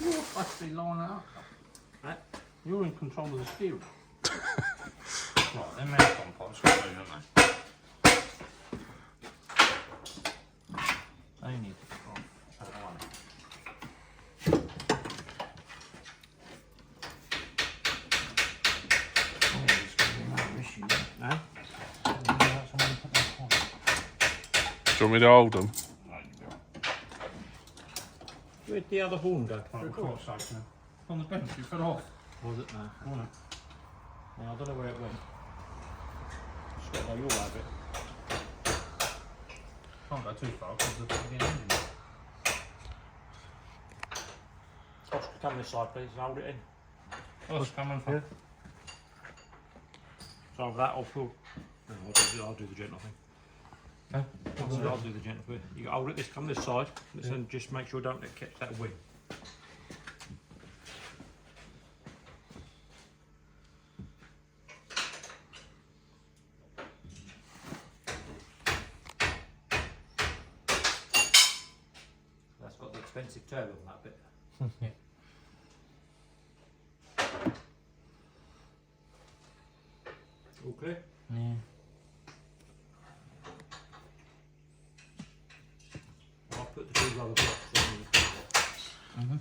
You're supposed to be lining it up. Right? You're in control of the steering. Right, them aircon pots got to move, don't they? They need to come off. I don't want it. Oh, it's going to be another issue, no? Do you want me to hold them? Where'd the other horn go? On the bench, you fell off. Was it? No. Oh, no. Yeah, I don't know where it went. Just got to go your way a bit. Can't go too far because of the fucking engine. Oscar, come this side please and hold it in. Oscar, come on front. So over that I'll pull. No, I'll do the gentle thing. No? I'll do the gentle bit. You hold it, come this side, and just make sure don't catch that wing. That's got the expensive turbo on that bit. Yeah. All clear? Yeah. Put the two rubber blocks on the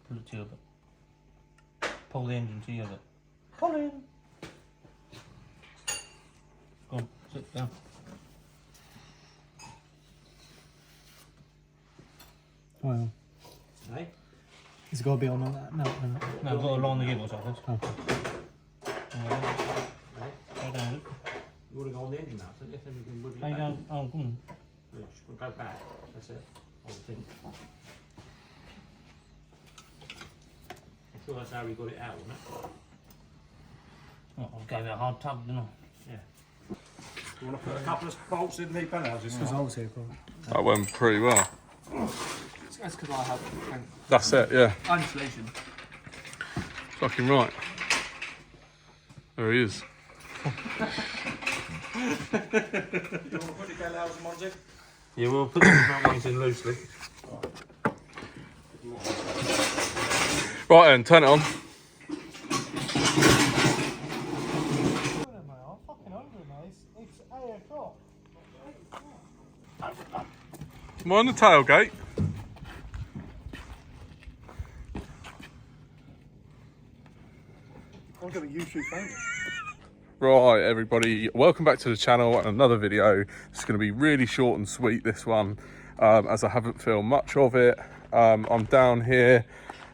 Pull it together. Pull the engine together. Pull in. Go on, sit down. Well, Hey? it's got to be on that. No, No, I've got to line the gearbox off this. Okay. Go down. You want to go on the engine now, so you can wiggle it back. Oh, come on. Yeah, just go back. That's it. Hold the pin. I'm sure that's how we got it out, wasn't it? Oh, I gave it a hard tug, didn't I? Yeah. You want to put a couple of bolts in the panels? Because I was here, probably. That went pretty well. That's because I have That's it, yeah. insulation. Fucking right. There he is. You want to put the bell hours, Monty? Yeah, we'll put the front wings in loosely. Right then, turn it on. Am I on the tailgate? I'm going to YouTube famous. Right, everybody, welcome back to the channel and another video. It's going to be really short and sweet, this one, as I haven't filmed much of it. I'm down here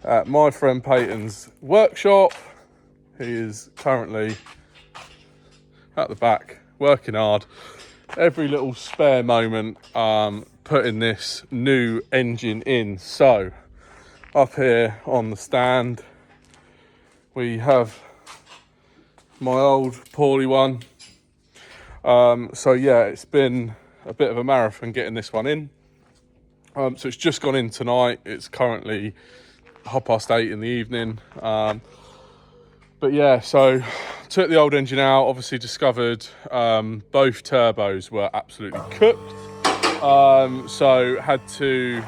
at my friend Peyton's workshop. He is currently at the back, working hard. Every little spare moment, putting this new engine in. So, up here on the stand, we have my old poorly one. So yeah, it's been a bit of a marathon getting this one in. So it's just gone in tonight. It's currently 8:30 in the evening. But yeah, so took the old engine out, obviously discovered both turbos were absolutely cooked. So had to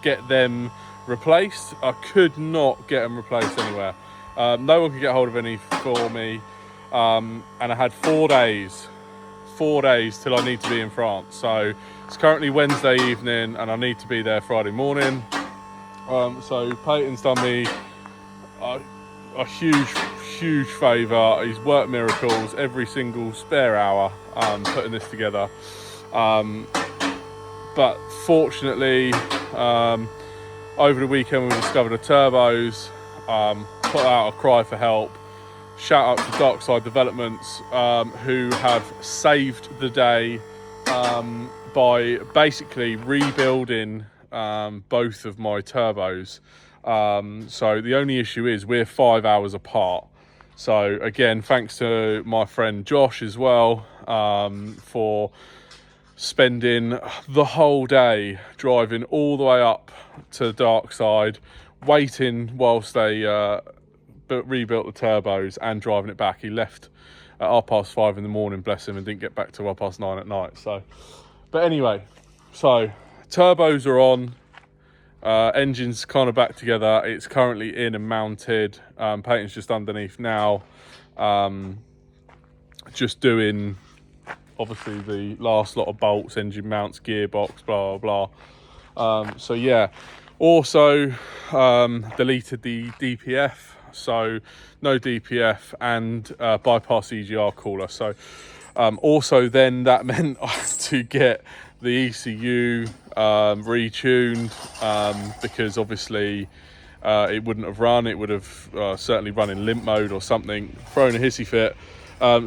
get them replaced. I could not get them replaced anywhere. No one could get hold of any for me, and I had 4 days till I need to be in France. So it's currently Wednesday evening and I need to be there Friday morning. So Peyton's done me a huge favour. He's worked miracles every single spare hour putting this together. But fortunately, over the weekend we discovered the turbos. Put out a cry for help. Shout out to Dockside Developments, who have saved the day by basically rebuilding both of my turbos. So the only issue is we're 5 hours apart. So again, thanks to my friend Josh as well, for spending the whole day driving all the way up to the dark side, waiting whilst they rebuilt the turbos and driving it back. He left at 5:30 in the morning, bless him, and didn't get back till 9:30 at night. So, but anyway, so turbos are on. Engine's kind of back together. It's currently in and mounted. Peyton's just underneath now. Just doing, obviously, the last lot of bolts, engine mounts, gearbox, blah, blah, blah. So, yeah. Also, deleted the DPF. So, no DPF and bypass EGR cooler. So, also then that meant I had to get the ECU retuned because obviously it wouldn't have run. It would have certainly run in limp mode or something, thrown a hissy fit.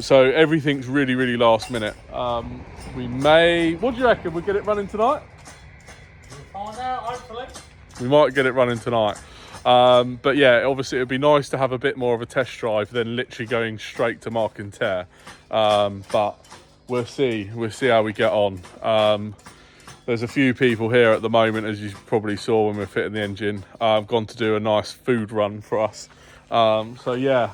So everything's really, really last minute. We may, what do you reckon? We'll get it running tonight? We'll find out, hopefully. We might get it running tonight. But yeah, obviously it would be nice to have a bit more of a test drive than literally going straight to mark and tear. But we'll see how we get on. There's a few people here at the moment, as you probably saw when we were fitting the engine. I've gone to do a nice food run for us. So yeah,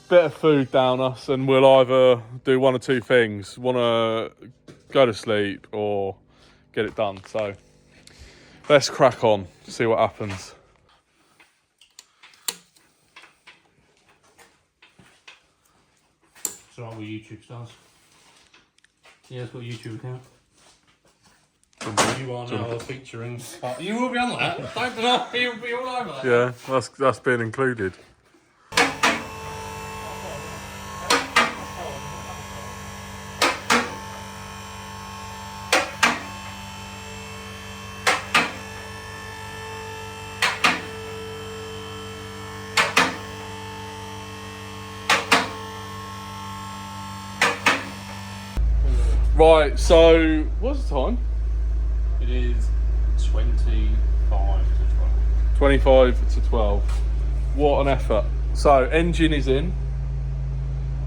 bit of food down us, and we'll either do one or two things. Want to go to sleep or get it done. So let's crack on, see what happens. It's alright with YouTube stars. Yeah, it's got a YouTube account. You are now featuring. You will be on that. Don't deny. You'll be all over that. Yeah, that's been included. Right, so what's the time? It is 25 to 12. 25 to 12. What an effort. So engine is in.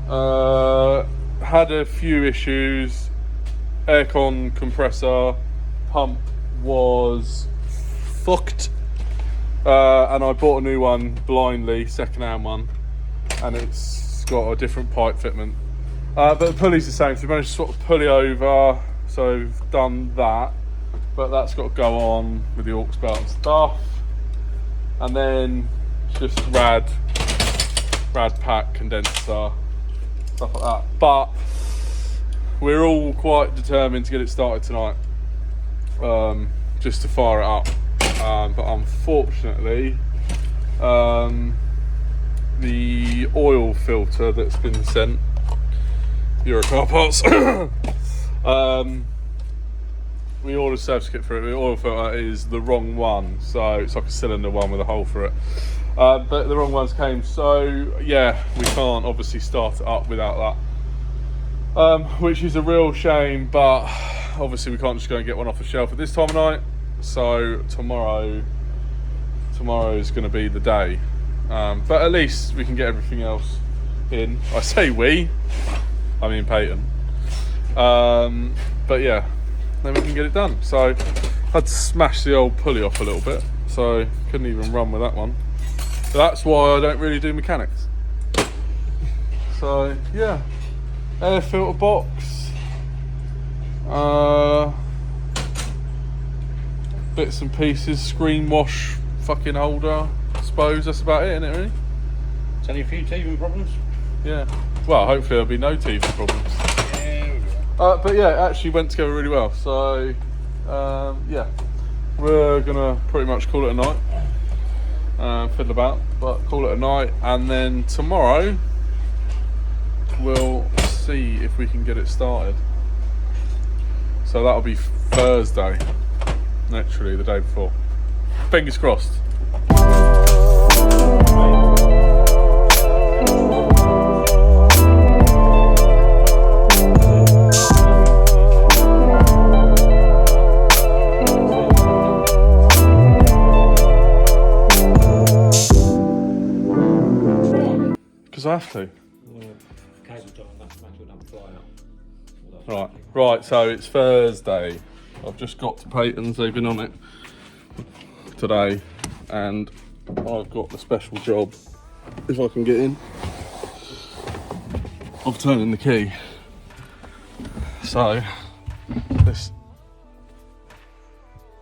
Had a few issues. Aircon compressor pump was fucked. And I bought a new one blindly, second-hand one, and it's got a different pipe fitment. But the pulley's the same, so we managed to swap the pulley over, so we've done that. But that's got to go on with the aux belt and stuff. And then just rad pack, condenser, stuff like that. But we're all quite determined to get it started tonight, just to fire it up. But unfortunately, the oil filter that's been sent, Euro car parts, we ordered a service kit for it. The oil filter is the wrong one, so it's like a cylinder one with a hole for it. But the wrong ones came, so yeah, we can't obviously start it up without that, which is a real shame. But obviously we can't just go and get one off the shelf at this time of night. So tomorrow is going to be the day. But at least we can get everything else in. I say we, I mean Peyton. But yeah, then we can get it done. So had to smash the old pulley off a little bit, so couldn't even run with that one. But that's why I don't really do mechanics. So yeah, air filter box, bits and pieces, screen wash fucking holder, I suppose that's about it, isn't it really? It's only a few teething problems. Yeah, well hopefully there'll be no teething problems. But yeah, it actually went together really well. So yeah, we're gonna pretty much call it a night. Fiddle about, but call it a night, and then tomorrow we'll see if we can get it started. So that'll be Thursday, literally the day before. Fingers crossed. Because I have to. Right, so it's Thursday. I've just got to Peyton's, they've been on it today, and I've got the special job, if I can get in, of turning the key. So, this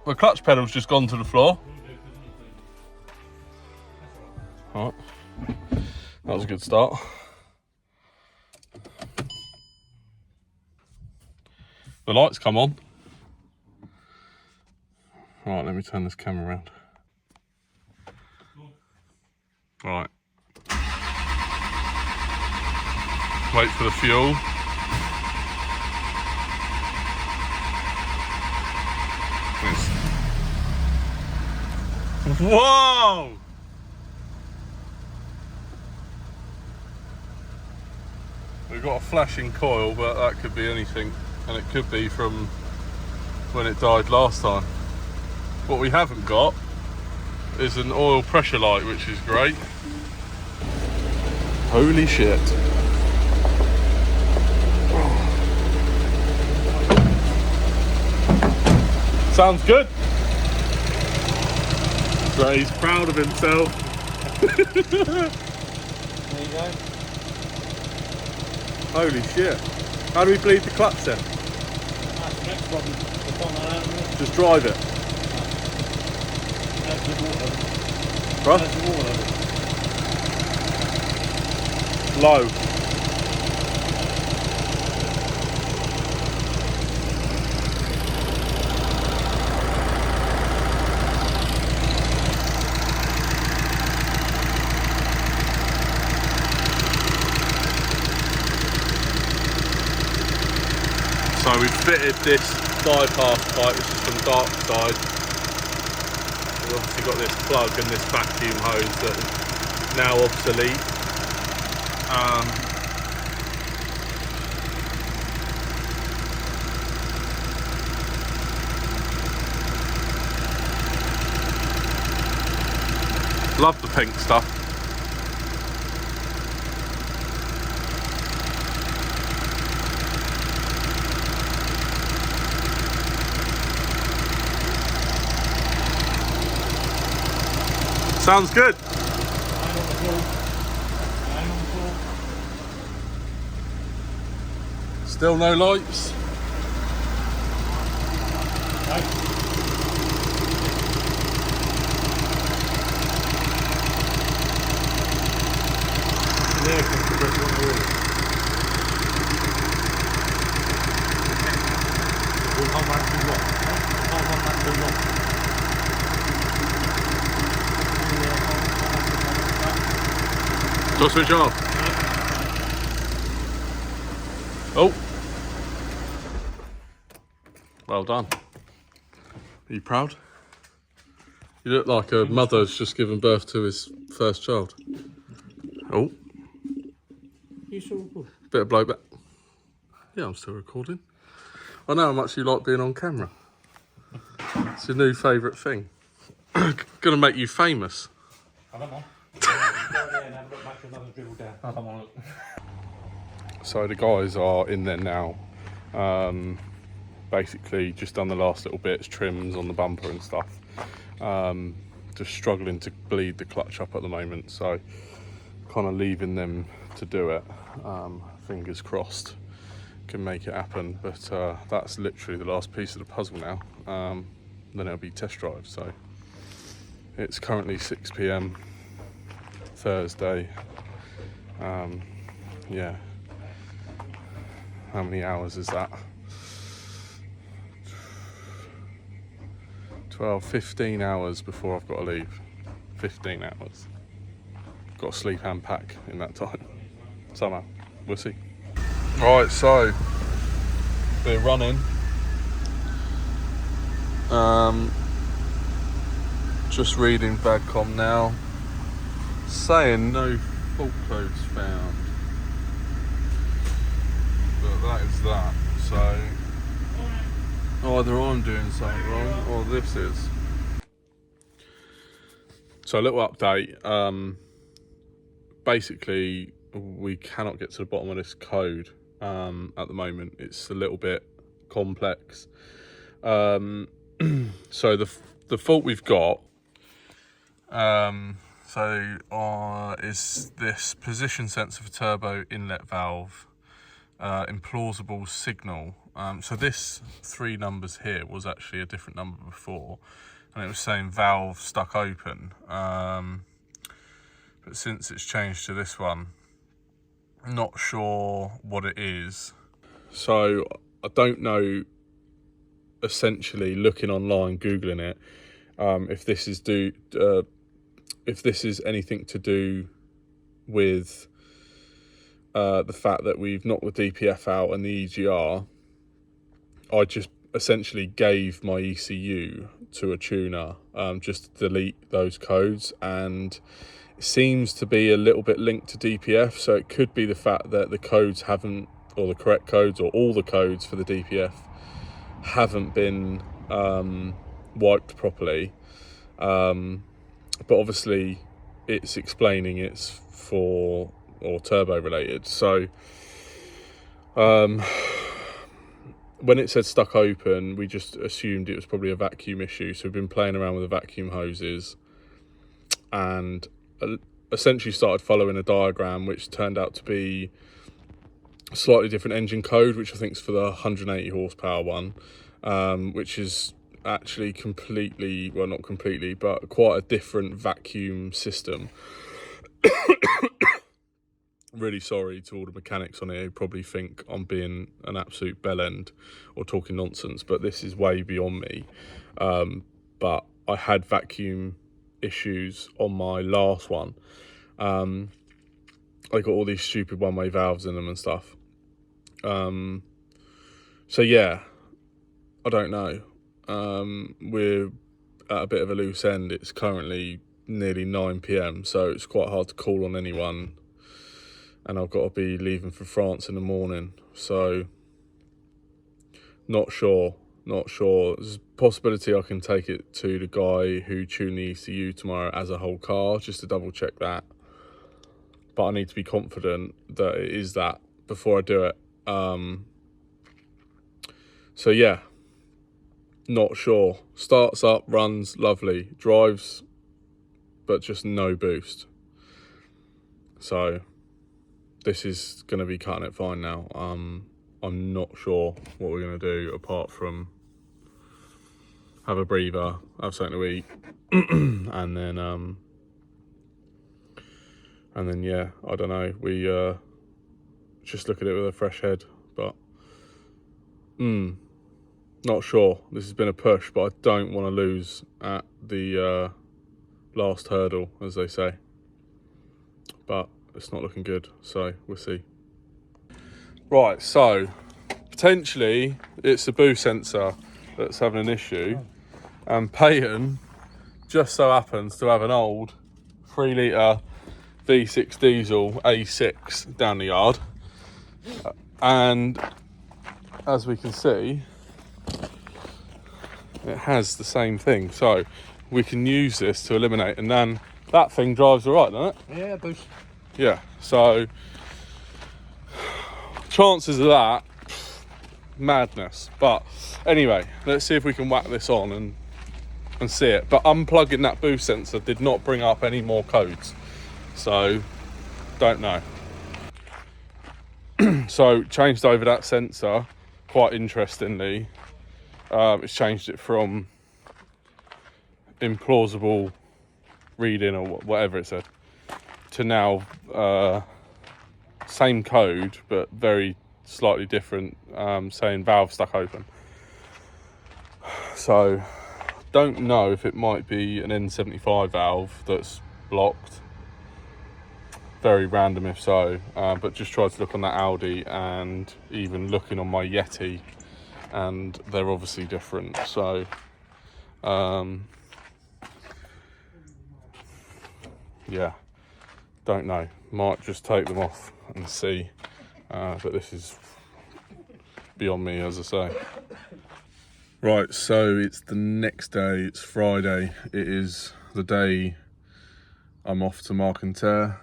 the clutch pedal's just gone to the floor. Alright, that was a good start. The lights come on. Right, let me turn this camera around. Right. Wait for the fuel. Whoa! We've got a flashing coil, but that could be anything, and it could be from when it died last time. What we haven't got is an oil pressure light, which is great. Holy shit. Sounds good. So he's proud of himself. There you go. Holy shit. How do we bleed the clutch then? That's the next problem. It's on that animal. Just drive it. There's the water. Right? There's the water. Low. So we've fitted this bypass pipe, which is from dark side. We've obviously got this plug and this vacuum hose that is now obsolete. Love the pink stuff. Sounds good. Still no lights. There comes the pressure on the wheel. We'll come back too long. We'll come back too long. Just switch off. Oh. Well done. Are you proud? You look like a mother's just given birth to his first child. Oh. You so good. Bit of blowback. Yeah, I'm still recording. I know how much you like being on camera. It's your new favourite thing. Gonna make you famous. I don't know. Go there and have a look back to another dribble down. I don't want to look. So the guys are in there now. Basically just done the last little bits, trims on the bumper and stuff. Just struggling to bleed the clutch up at the moment, so kind of leaving them to do it. Fingers crossed can make it happen, but that's literally the last piece of the puzzle now. Then it'll be test drive. So it's currently 6 p.m. Thursday. Yeah, how many hours is that? 12, 15 hours before I've got to leave. 15 hours. Got to sleep and pack in that time. Somehow, we'll see. Right, so we're running. Just reading Bagcom now, saying no fault codes found. But that is that. So either I'm doing something wrong or this is. So a little update. Basically, we cannot get to the bottom of this code at the moment. It's a little bit complex. So the fault we've got is this position sensor for turbo inlet valve, implausible signal. So this 3 numbers here was actually a different number before, and it was saying valve stuck open. But since it's changed to this one, not sure what it is. So I don't know, essentially looking online, Googling it, if this is anything to do with the fact that we've knocked the DPF out and the EGR. I just essentially gave my ECU to a tuner just to delete those codes, and it seems to be a little bit linked to DPF, so it could be the fact that the codes haven't, or the correct codes, or all the codes for the DPF haven't been wiped properly. But obviously it's explaining it's for, or turbo related. So when it said stuck open, we just assumed it was probably a vacuum issue. So we've been playing around with the vacuum hoses and essentially started following a diagram, which turned out to be a slightly different engine code, which I think is for the 180 horsepower one, which is actually completely, well, not completely, but quite a different vacuum system. Really sorry to all the mechanics on here who probably think I'm being an absolute bellend or talking nonsense, but this is way beyond me. But I had vacuum issues on my last one. I got all these stupid one-way valves in them and stuff. So yeah, I don't know. We're at a bit of a loose end. It's currently nearly 9 p.m, so it's quite hard to call on anyone, and I've got to be leaving for France in the morning, so not sure. There's a possibility I can take it to the guy who tuned the ECU tomorrow as a whole car, just to double check that, but I need to be confident that it is that before I do it. So yeah, not sure. Starts up, runs lovely, drives, but just no boost. So this is going to be cutting it fine now. I'm not sure what we're going to do apart from have a breather, have something to eat, and then yeah, I don't know. We just look at it with a fresh head, but not sure. This has been a push, but I don't want to lose at the last hurdle, as they say. But it's not looking good, so we'll see. Right, so potentially it's the boost sensor that's having an issue, and Peyton just so happens to have an old 3 litre V6 diesel A6 down the yard, and as we can see, it has the same thing, so we can use this to eliminate, and then that thing drives all right, doesn't it? Yeah, boost. Yeah, so chances of that, madness. But anyway, let's see if we can whack this on and see it. But unplugging that boost sensor did not bring up any more codes, so don't know. So changed over that sensor, quite interestingly. It's changed it from implausible reading or whatever it said to now same code but very slightly different, saying valve stuck open. So don't know if it might be an N75 valve that's blocked. Very random if so, but just tried to look on that Audi and even looking on my Yeti, and they're obviously different. So yeah, don't know, might just take them off and see, but this is beyond me, as I say. Right, so it's the next day, it's Friday, it is the day I'm off to Mark and Tear.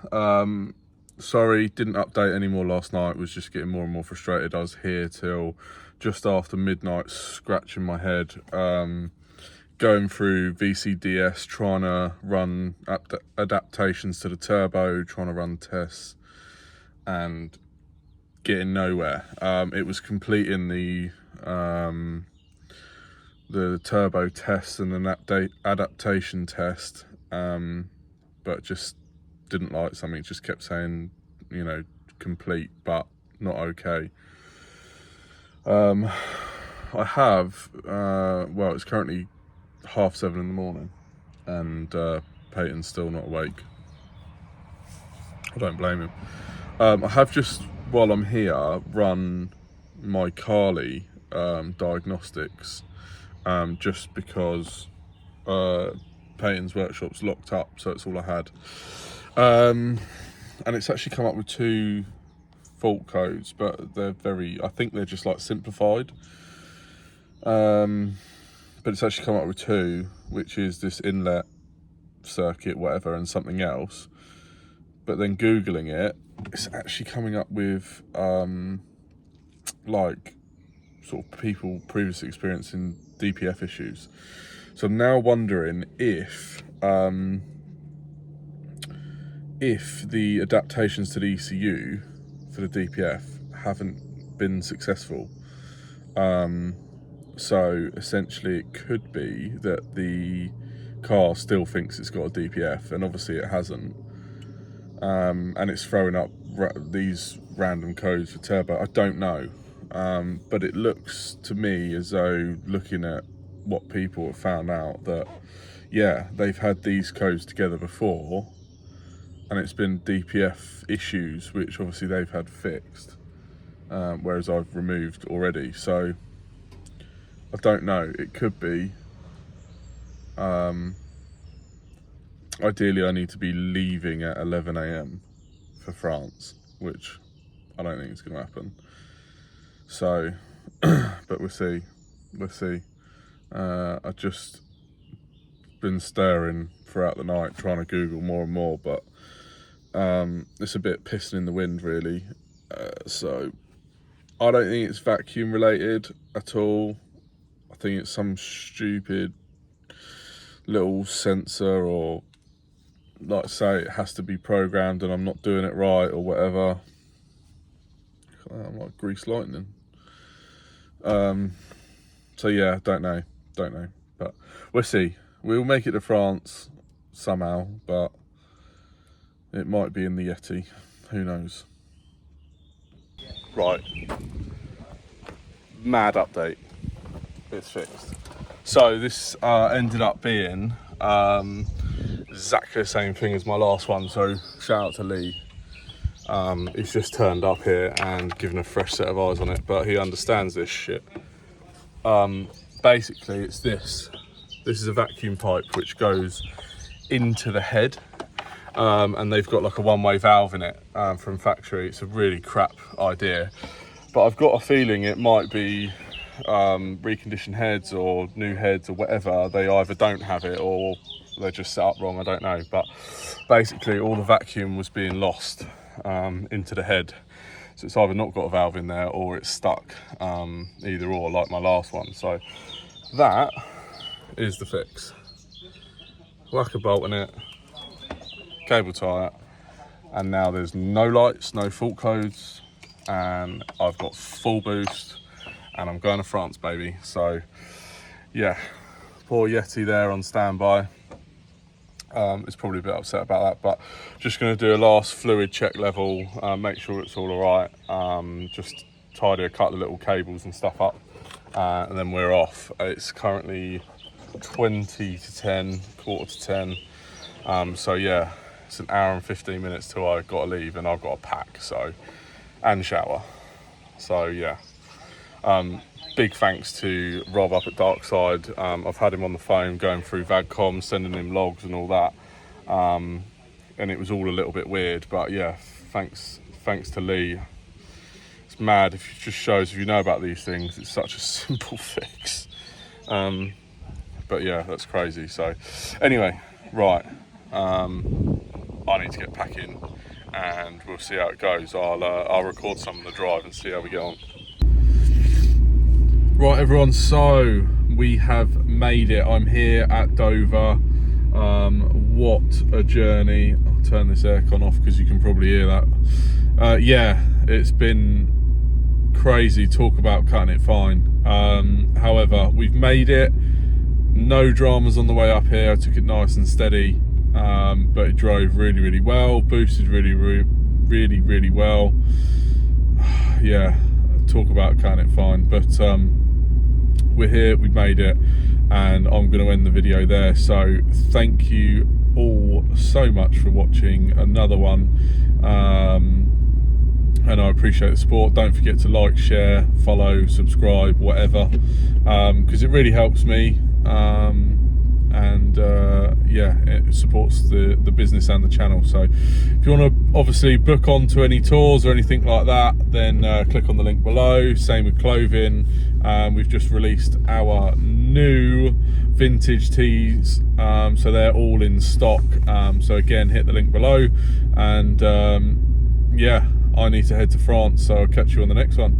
Sorry, didn't update any more last night, was just getting more and more frustrated. I was here till just after midnight, scratching my head, going through VCDS, trying to run adaptations to the turbo, trying to run tests, and getting nowhere. It was completing the the turbo test and an adaptation test, but just didn't like something. Just kept saying, you know, complete but not okay. I have, well, it's currently 7:30 in the morning and Peyton's still not awake. I don't blame him. I have just, while I'm here, run my Carly diagnostics, just because Peyton's workshop's locked up, so it's all I had. And it's actually come up with 2 fault codes, but they're I think they're just like simplified. But it's actually come up with 2, which is this inlet circuit, whatever, and something else. But then Googling it, it's actually coming up with like sort of people previously experiencing DPF issues. So I'm now wondering if the adaptations to the ECU for the DPF haven't been successful. So essentially it could be that the car still thinks it's got a DPF, and obviously it hasn't. And it's throwing up these random codes for turbo. I don't know, but it looks to me as though, looking at what people have found out, that yeah, they've had these codes together before and it's been DPF issues which obviously they've had fixed, whereas I've removed already. So I don't know, it could be. Ideally I need to be leaving at 11 AM for France, which I don't think is going to happen. So, but we'll see. I've just been stirring throughout the night trying to Google more and more, but it's a bit pissing in the wind really. So I don't think it's vacuum related at all. I think it's some stupid little sensor, or like say it has to be programmed and I'm not doing it right or whatever. I'm like grease lightning. So yeah, don't know, but we'll see. We'll make it to France somehow, but it might be in the Yeti, who knows. Right, mad update, it's fixed. So this ended up being exactly the same thing as my last one, so shout out to Lee. He's just turned up here and given a fresh set of eyes on it, but he understands this shit. Basically it's this is a vacuum pipe which goes into the head, and they've got like a one-way valve in it from factory. It's a really crap idea, but I've got a feeling it might be reconditioned heads or new heads or whatever. They either don't have it or they're just set up wrong, I don't know. But basically all the vacuum was being lost into the head, so it's either not got a valve in there or it's stuck, either or, like my last one. So that is the fix. Whack a bolt in it, cable tie it, and now there's no lights, no fault codes, and I've got full boost and I'm going to France, baby. So yeah, poor Yeti there on standby. It's probably a bit upset about that, but just going to do a last fluid check level, make sure it's all alright, just tidy a couple of little cables and stuff up, and then we're off. It's currently 20 to 10, quarter to 10, so yeah, it's an hour and 15 minutes till I've got to leave, and I've got to pack, so, and shower. So yeah, big thanks to Rob up at Darkside. I've had him on the phone going through VAGCOM, sending him logs and all that, and it was all a little bit weird, but yeah, thanks to Lee. It's mad, if it just shows, if you know about these things, it's such a simple fix. But yeah, that's crazy. So anyway, right, I need to get packing and we'll see how it goes. I'll record some of the drive and see how we get on. Right everyone, so we have made it. I'm here at Dover. What a journey. I'll turn this aircon off because you can probably hear that. Yeah, it's been crazy. Talk about cutting it fine. However, we've made it. No dramas on the way up here. I took it nice and steady, but it drove really well, boosted really well. Yeah, talk about cutting it fine. But we're here, we made it, and I'm going to end the video there. So thank you all so much for watching another one, and I appreciate the support. Don't forget to like, share, follow, subscribe, whatever, because it really helps me, and yeah, it supports the business and the channel. So if you want to obviously book onto any tours or anything like that, then click on the link below. Same with clothing. We've just released our new vintage tees, so they're all in stock. So again, hit the link below, and yeah, I need to head to France, so I'll catch you on the next one.